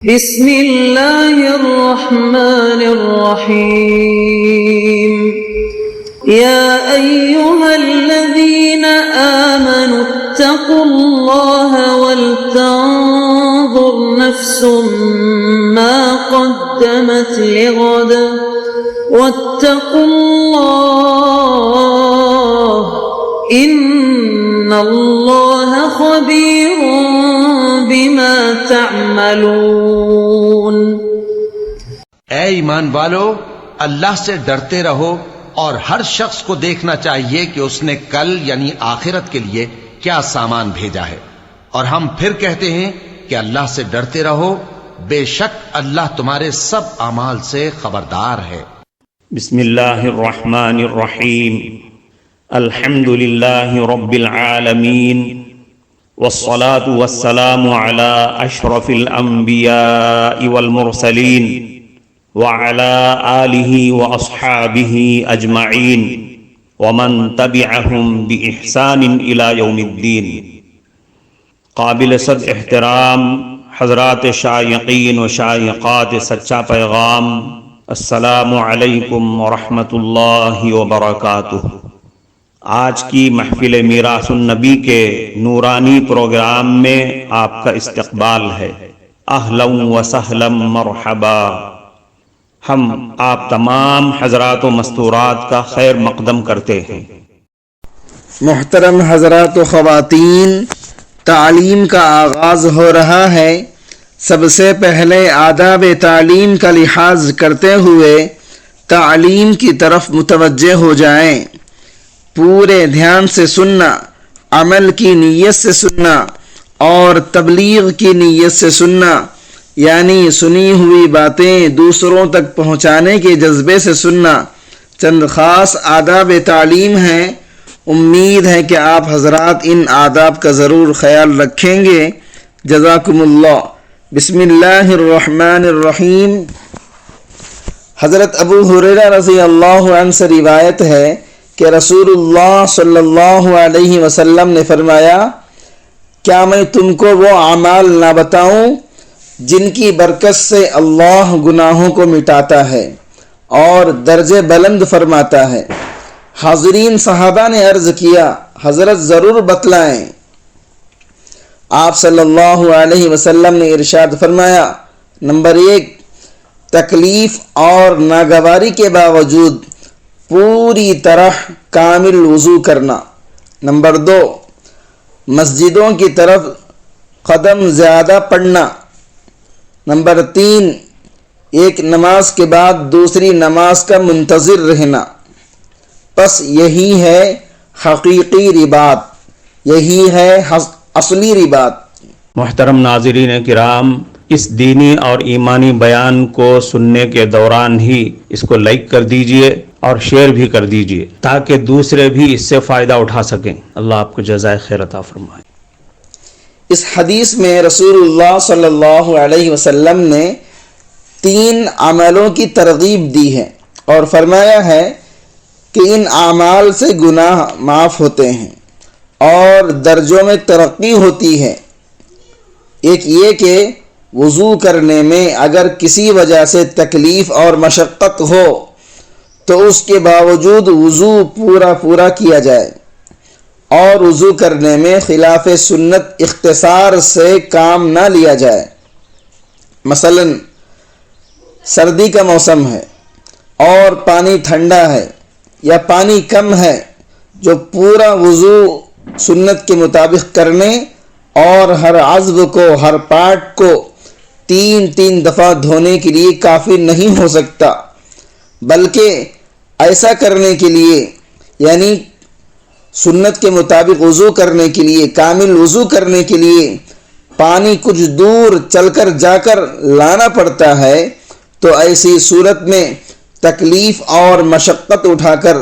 بسم اللہ الرحمن الرحیم یا ایہا الذین آمنوا اتقوا اللہ ولتنظر نفس ما قدمت لغد واتقوا اللہ ان اللہ خبیر بما تعملون۔ اے ایمان والو، اللہ سے ڈرتے رہو اور ہر شخص کو دیکھنا چاہیے کہ اس نے کل یعنی آخرت کے لیے کیا سامان بھیجا ہے، اور ہم پھر کہتے ہیں کہ اللہ سے ڈرتے رہو، بے شک اللہ تمہارے سب اعمال سے خبردار ہے۔ بسم اللہ الرحمن الرحیم، الحمد للہ رب العالمین، والصلاة والسلام على اشرف الانبیاء والمرسلین وعلى آلہ واصحابہ اجمعین ومن تبعہم بإحسان الى یوم الدین۔ قابل صد احترام حضرات شائقین و شائقات سچا پیغام، السلام علیکم ورحمۃ اللہ وبرکاتہ۔ آج کی محفل میراث النبی کے نورانی پروگرام میں آپ کا استقبال ہے۔ اہلا و سہلا مرحبا۔ ہم آپ تمام حضرات و مستورات کا خیر مقدم کرتے ہیں۔ محترم حضرات و خواتین، تعلیم کا آغاز ہو رہا ہے۔ سب سے پہلے آداب تعلیم کا لحاظ کرتے ہوئے تعلیم کی طرف متوجہ ہو جائیں۔ پورے دھیان سے سننا، عمل کی نیت سے سننا اور تبلیغ کی نیت سے سننا، یعنی سنی ہوئی باتیں دوسروں تک پہنچانے کے جذبے سے سننا چند خاص آداب تعلیم ہیں۔ امید ہے کہ آپ حضرات ان آداب کا ضرور خیال رکھیں گے۔ جزاکم اللہ۔ بسم اللہ الرحمن الرحیم۔ حضرت ابو ہریرہ رضی اللہ عنہ سے روایت ہے کہ رسول اللہ صلی اللہ علیہ وسلم نے فرمایا، کیا میں تم کو وہ اعمال نہ بتاؤں جن کی برکت سے اللہ گناہوں کو مٹاتا ہے اور درجے بلند فرماتا ہے؟ حاضرین صحابہ نے عرض کیا، حضرت ضرور بتلائیں۔ آپ صلی اللہ علیہ وسلم نے ارشاد فرمایا، نمبر 1، تکلیف اور ناگواری کے باوجود پوری طرح کامل وضو کرنا۔ نمبر 2، مسجدوں کی طرف قدم زیادہ پڑنا۔ نمبر 3، ایک نماز کے بعد دوسری نماز کا منتظر رہنا۔ پس یہی ہے حقیقی رباط، یہی ہے اصلی رباط۔ محترم ناظرین کرام، اس دینی اور ایمانی بیان کو سننے کے دوران ہی اس کو لائک کر دیجئے اور شیئر بھی کر دیجئے تاکہ دوسرے بھی اس سے فائدہ اٹھا سکیں۔ اللہ آپ کو جزائے خیر عطا فرمائے۔ اس حدیث میں رسول اللہ صلی اللہ علیہ وسلم نے 3 عملوں کی ترغیب دی ہے اور فرمایا ہے کہ ان اعمال سے گناہ معاف ہوتے ہیں اور درجوں میں ترقی ہوتی ہے۔ ایک یہ کہ وضو کرنے میں اگر کسی وجہ سے تکلیف اور مشقت ہو تو اس کے باوجود وضو پورا کیا جائے، اور وضو کرنے میں خلاف سنت اختصار سے کام نہ لیا جائے۔ مثلا سردی کا موسم ہے اور پانی ٹھنڈا ہے یا پانی کم ہے، جو پورا وضو سنت کے مطابق کرنے اور ہر عضو کو، ہر پارٹ کو 3 دفعہ دھونے کے لیے کافی نہیں ہو سکتا، بلکہ ایسا کرنے کے لیے، یعنی سنت کے مطابق وضو کرنے کے لیے، کامل وضو کرنے کے لیے پانی کچھ دور چل کر جا کر لانا پڑتا ہے، تو ایسی صورت میں تکلیف اور مشقت اٹھا کر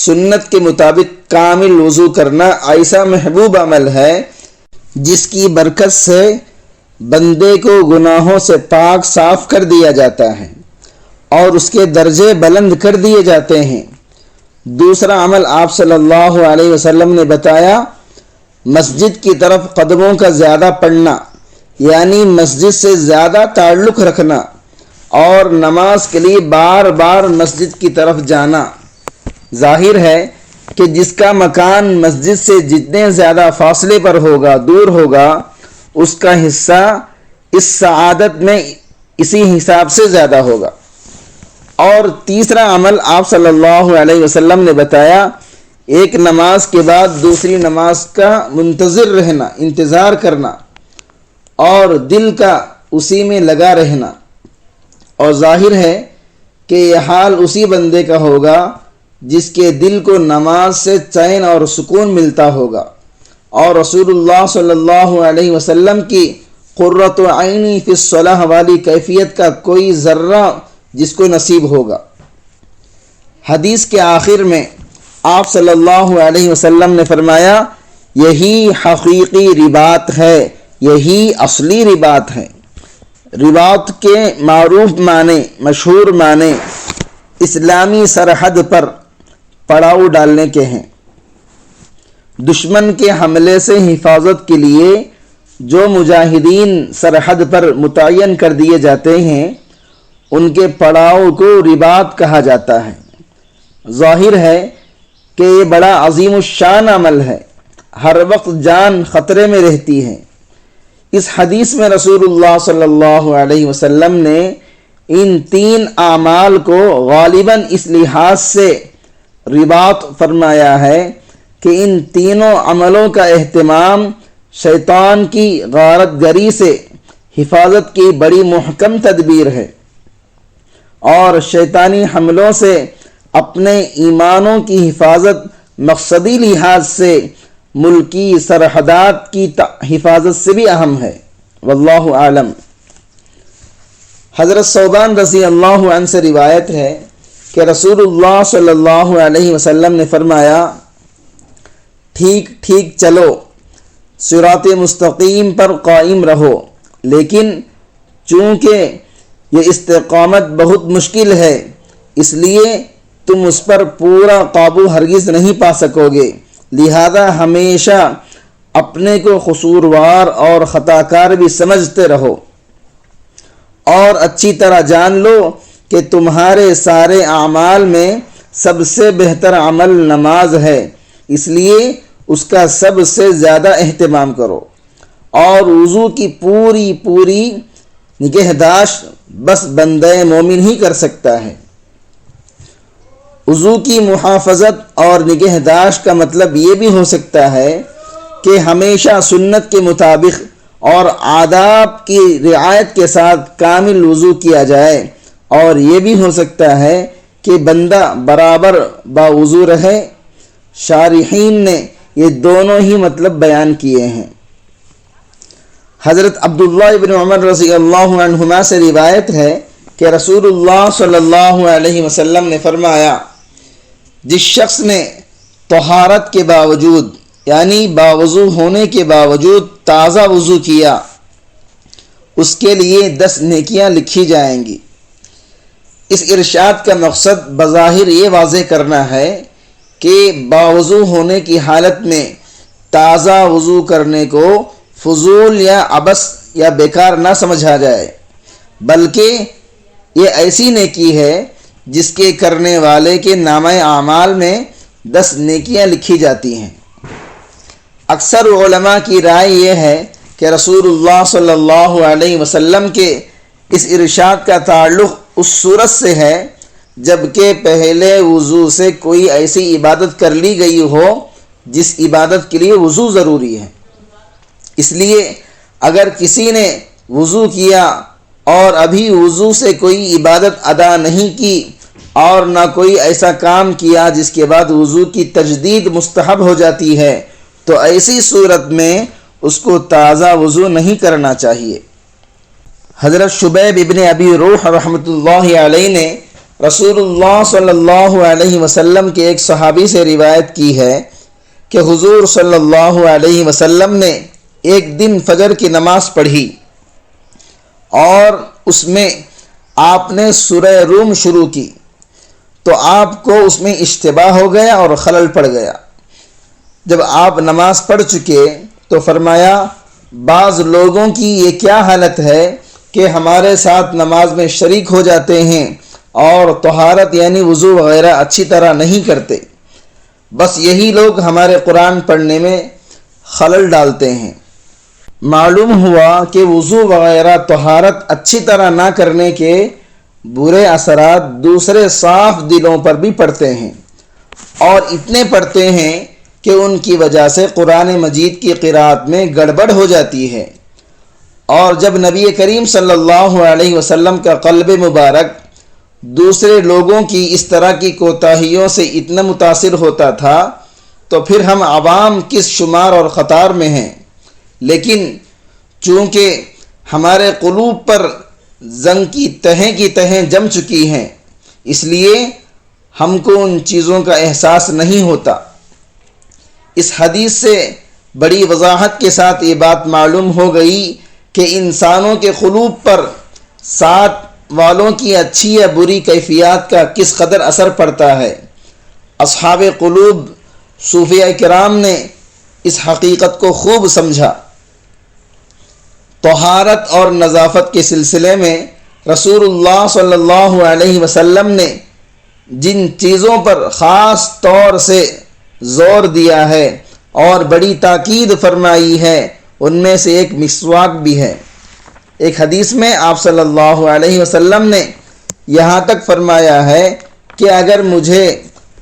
سنت کے مطابق کامل وضو کرنا ایسا محبوب عمل ہے جس کی برکت سے بندے کو گناہوں سے پاک صاف کر دیا جاتا ہے اور اس کے درجے بلند کر دیے جاتے ہیں۔ دوسرا عمل آپ صلی اللہ علیہ وسلم نے بتایا، مسجد کی طرف قدموں کا زیادہ پڑنا، یعنی مسجد سے زیادہ تعلق رکھنا اور نماز کے لیے بار بار مسجد کی طرف جانا۔ ظاہر ہے کہ جس کا مکان مسجد سے جتنے زیادہ فاصلے پر ہوگا، دور ہوگا، اس کا حصہ اس سعادت میں اسی حساب سے زیادہ ہوگا۔ اور تیسرا عمل آپ صلی اللہ علیہ وسلم نے بتایا، ایک نماز کے بعد دوسری نماز کا منتظر رہنا، انتظار کرنا اور دل کا اسی میں لگا رہنا۔ اور ظاہر ہے کہ یہ حال اسی بندے کا ہوگا جس کے دل کو نماز سے چین اور سکون ملتا ہوگا، اور رسول اللہ صلی اللہ علیہ وسلم کی قرۃ عینی فی الصلاۃ والی کیفیت کا کوئی ذرہ جس کو نصیب ہوگا۔ حدیث کے آخر میں آپ صلی اللہ علیہ وسلم نے فرمایا، یہی حقیقی رباط ہے، یہی اصلی رباط ہے۔ رباط کے معروف معنی، مشہور معنی اسلامی سرحد پر پڑاؤ ڈالنے کے ہیں۔ دشمن کے حملے سے حفاظت کے لیے جو مجاہدین سرحد پر متعین کر دیے جاتے ہیں، ان کے پڑاؤ کو رباط کہا جاتا ہے۔ ظاہر ہے کہ یہ بڑا عظیم الشان عمل ہے، ہر وقت جان خطرے میں رہتی ہے۔ اس حدیث میں رسول اللہ صلی اللہ علیہ وسلم نے ان تین اعمال کو غالباً اس لحاظ سے رباط فرمایا ہے کہ ان تینوں عملوں کا اہتمام شیطان کی غارت گری سے حفاظت کی بڑی محکم تدبیر ہے، اور شیطانی حملوں سے اپنے ایمانوں کی حفاظت مقصدی لحاظ سے ملکی سرحدات کی حفاظت سے بھی اہم ہے۔ واللہ عالم۔ حضرت ثوبان رضی اللہ عنہ سے روایت ہے کہ رسول اللہ صلی اللہ علیہ وسلم نے فرمایا، ٹھیک ٹھیک چلو، صراط مستقیم پر قائم رہو، لیکن چونکہ یہ استقامت بہت مشکل ہے، اس لیے تم اس پر پورا قابو ہرگز نہیں پا سکو گے، لہذا ہمیشہ اپنے کو قصوروار اور خطا کار بھی سمجھتے رہو، اور اچھی طرح جان لو کہ تمہارے سارے اعمال میں سب سے بہتر عمل نماز ہے، اس لیے اس کا سب سے زیادہ اہتمام کرو، اور وضو کی پوری نگہداشت بس بندہ مومن ہی کر سکتا ہے۔ وضو کی محافظت اور نگہداشت کا مطلب یہ بھی ہو سکتا ہے کہ ہمیشہ سنت کے مطابق اور آداب کی رعایت کے ساتھ کامل وضو کیا جائے، اور یہ بھی ہو سکتا ہے کہ بندہ برابر باوضو رہے۔ شارحین نے یہ دونوں ہی مطلب بیان کیے ہیں۔ حضرت عبداللہ ابن عمر رضی اللہ عنہما سے روایت ہے کہ رسول اللہ صلی اللہ علیہ وسلم نے فرمایا، جس شخص نے طہارت کے باوجود یعنی باوضو ہونے کے باوجود تازہ وضو کیا، اس کے لیے 10 نیکیاں لکھی جائیں گی۔ اس ارشاد کا مقصد بظاہر یہ واضح کرنا ہے کہ باوضو ہونے کی حالت میں تازہ وضو کرنے کو فضول یا عبث یا بیکار نہ سمجھا جائے، بلکہ یہ ایسی نیکی ہے جس کے کرنے والے کے نامہ اعمال میں 10 نیکیاں لکھی جاتی ہیں۔ اکثر علماء کی رائے یہ ہے کہ رسول اللہ صلی اللہ علیہ وسلم کے اس ارشاد کا تعلق اس صورت سے ہے جبکہ پہلے وضو سے کوئی ایسی عبادت کر لی گئی ہو جس عبادت کے لیے وضو ضروری ہے۔ اس لیے اگر کسی نے وضو کیا اور ابھی وضو سے کوئی عبادت ادا نہیں کی اور نہ کوئی ایسا کام کیا جس کے بعد وضو کی تجدید مستحب ہو جاتی ہے، تو ایسی صورت میں اس کو تازہ وضو نہیں کرنا چاہیے۔ حضرت شبیب ابن ابی روح رحمۃ اللہ علیہ نے رسول اللہ صلی اللہ علیہ وسلم کے ایک صحابی سے روایت کی ہے کہ حضور صلی اللہ علیہ وسلم نے ایک دن فجر کی نماز پڑھی اور اس میں آپ نے سورہ روم شروع کی، تو آپ کو اس میں اشتباہ ہو گیا اور خلل پڑ گیا۔ جب آپ نماز پڑھ چکے تو فرمایا، بعض لوگوں کی یہ کیا حالت ہے کہ ہمارے ساتھ نماز میں شریک ہو جاتے ہیں اور طہارت یعنی وضو وغیرہ اچھی طرح نہیں کرتے، بس یہی لوگ ہمارے قرآن پڑھنے میں خلل ڈالتے ہیں۔ معلوم ہوا کہ وضو وغیرہ طہارت اچھی طرح نہ کرنے کے برے اثرات دوسرے صاف دلوں پر بھی پڑتے ہیں، اور اتنے پڑتے ہیں کہ ان کی وجہ سے قرآن مجید کی قرأت میں گڑبڑ ہو جاتی ہے۔ اور جب نبی کریم صلی اللہ علیہ وسلم کا قلب مبارک دوسرے لوگوں کی اس طرح کی کوتاہیوں سے اتنا متاثر ہوتا تھا تو پھر ہم عوام کس شمار اور خطار میں ہیں۔ لیکن چونکہ ہمارے قلوب پر زنگ کی تہیں جم چکی ہیں، اس لیے ہم کو ان چیزوں کا احساس نہیں ہوتا۔ اس حدیث سے بڑی وضاحت کے ساتھ یہ بات معلوم ہو گئی کہ انسانوں کے قلوب پر ساتھ والوں کی اچھی یا بری کیفیات کا کس قدر اثر پڑتا ہے۔ اصحاب قلوب صوفیاء کرام نے اس حقیقت کو خوب سمجھا۔ طہارت اور نظافت کے سلسلے میں رسول اللہ صلی اللہ علیہ وسلم نے جن چیزوں پر خاص طور سے زور دیا ہے اور بڑی تاکید فرمائی ہے، ان میں سے ایک مسواک بھی ہے۔ ایک حدیث میں آپ صلی اللہ علیہ وسلم نے یہاں تک فرمایا ہے کہ اگر مجھے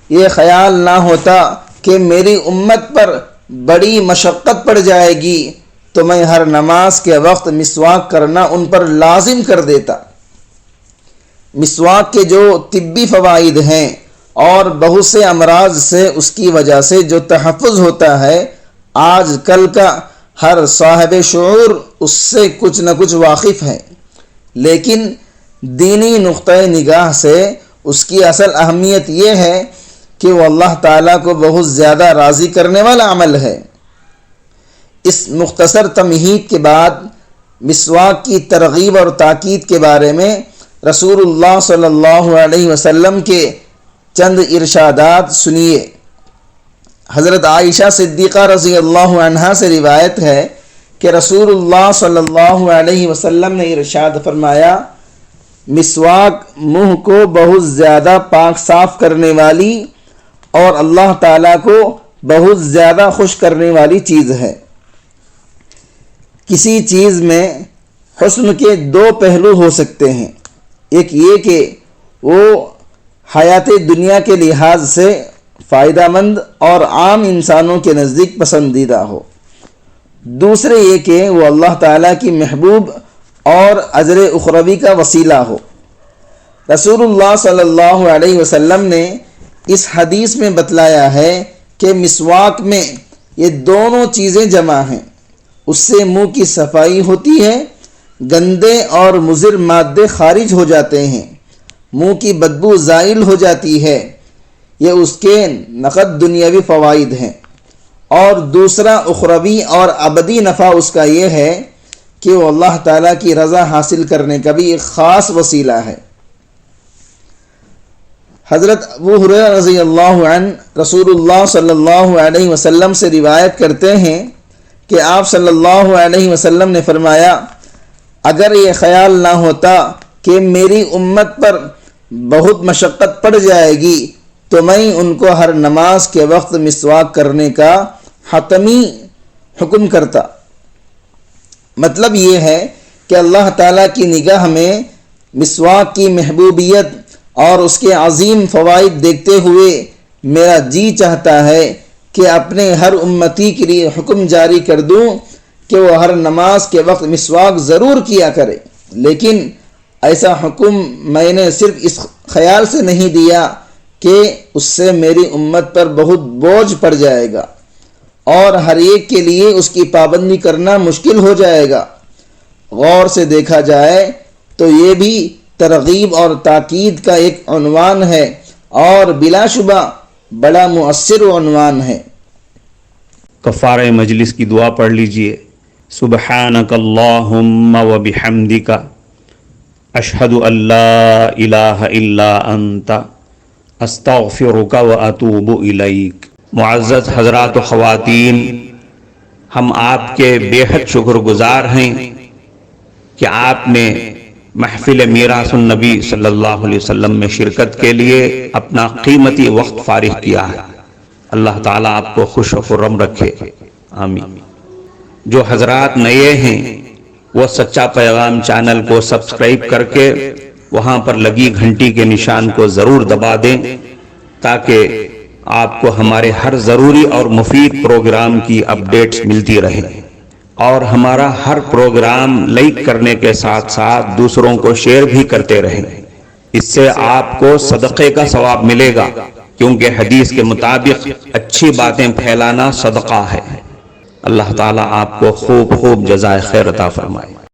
یہ خیال نہ ہوتا کہ میری امت پر بڑی مشقت پڑ جائے گی تو میں ہر نماز کے وقت مسواک کرنا ان پر لازم کر دیتا۔ مسواک کے جو طبی فوائد ہیں اور بہت سے امراض سے اس کی وجہ سے جو تحفظ ہوتا ہے، آج کل کا ہر صاحب شعور اس سے کچھ نہ کچھ واقف ہے، لیکن دینی نقطۂ نگاہ سے اس کی اصل اہمیت یہ ہے کہ وہ اللہ تعالیٰ کو بہت زیادہ راضی کرنے والا عمل ہے۔ اس مختصر تمہید کے بعد مسواک کی ترغیب اور تاکید کے بارے میں رسول اللہ صلی اللہ علیہ وسلم کے چند ارشادات سنیے۔ حضرت عائشہ صدیقہ رضی اللہ عنہا سے روایت ہے کہ رسول اللہ صلی اللہ علیہ وسلم نے ارشاد فرمایا، مسواک منہ کو بہت زیادہ پاک صاف کرنے والی اور اللہ تعالیٰ کو بہت زیادہ خوش کرنے والی چیز ہے۔ کسی چیز میں حسن کے دو پہلو ہو سکتے ہیں، ایک یہ کہ وہ حیات دنیا کے لحاظ سے فائدہ مند اور عام انسانوں کے نزدیک پسندیدہ ہو، دوسرے یہ کہ وہ اللہ تعالیٰ کی محبوب اور اجر اخروی کا وسیلہ ہو۔ رسول اللہ صلی اللہ علیہ وسلم نے اس حدیث میں بتلایا ہے کہ مسواک میں یہ دونوں چیزیں جمع ہیں، اس سے منہ کی صفائی ہوتی ہے، گندے اور مضر مادے خارج ہو جاتے ہیں، منہ کی بدبو زائل ہو جاتی ہے، یہ اس کے نقد دنیاوی فوائد ہیں، اور دوسرا اخروی اور ابدی نفع اس کا یہ ہے کہ وہ اللہ تعالیٰ کی رضا حاصل کرنے کا بھی ایک خاص وسیلہ ہے۔ حضرت ابو ہریرہ رضی اللہ عنہ رسول اللہ صلی اللہ علیہ وسلم سے روایت کرتے ہیں کہ آپ صلی اللہ علیہ وسلم نے فرمایا، اگر یہ خیال نہ ہوتا کہ میری امت پر بہت مشقت پڑ جائے گی تو میں ان کو ہر نماز کے وقت مسواک کرنے کا حتمی حکم کرتا۔ مطلب یہ ہے کہ اللہ تعالیٰ کی نگاہ میں مسواک کی محبوبیت اور اس کے عظیم فوائد دیکھتے ہوئے میرا جی چاہتا ہے کہ اپنے ہر امتی کے لیے حکم جاری کر دوں کہ وہ ہر نماز کے وقت مسواک ضرور کیا کرے، لیکن ایسا حکم میں نے صرف اس خیال سے نہیں دیا کہ اس سے میری امت پر بہت بوجھ پڑ جائے گا اور ہر ایک کے لیے اس کی پابندی کرنا مشکل ہو جائے گا۔ غور سے دیکھا جائے تو یہ بھی ترغیب اور تاکید کا ایک عنوان ہے اور بلا شبہ بڑا مؤثر عنوان ہے۔ کفارہ مجلس کی دعا پڑھ لیجئے۔ سبحانک اللہم و بحمدک اشہد ان لا الہ الا انت استغفرک و اتوب الیک۔ معزز حضرات و خواتین، ہم آپ کے بے حد شکر گزار ہیں کہ آپ نے محفل میراث النبی صلی اللہ علیہ وسلم میں شرکت کے لیے اپنا قیمتی وقت فارغ کیا ہے۔ اللہ تعالیٰ آپ کو خوش و خرم رکھے، آمین۔ جو حضرات نئے ہیں وہ سچا پیغام چینل کو سبسکرائب کر کے وہاں پر لگی گھنٹی کے نشان کو ضرور دبا دیں تاکہ آپ کو ہمارے ہر ضروری اور مفید پروگرام کی اپڈیٹس ملتی رہیں، اور ہمارا ہر پروگرام لائک کرنے کے ساتھ ساتھ دوسروں کو شیئر بھی کرتے رہیں۔ اس سے آپ کو صدقے کا ثواب ملے گا، کیونکہ حدیث کے مطابق اچھی باتیں پھیلانا صدقہ ہے۔ اللہ تعالیٰ آپ کو خوب خوب جزائے خیر عطا فرمائے۔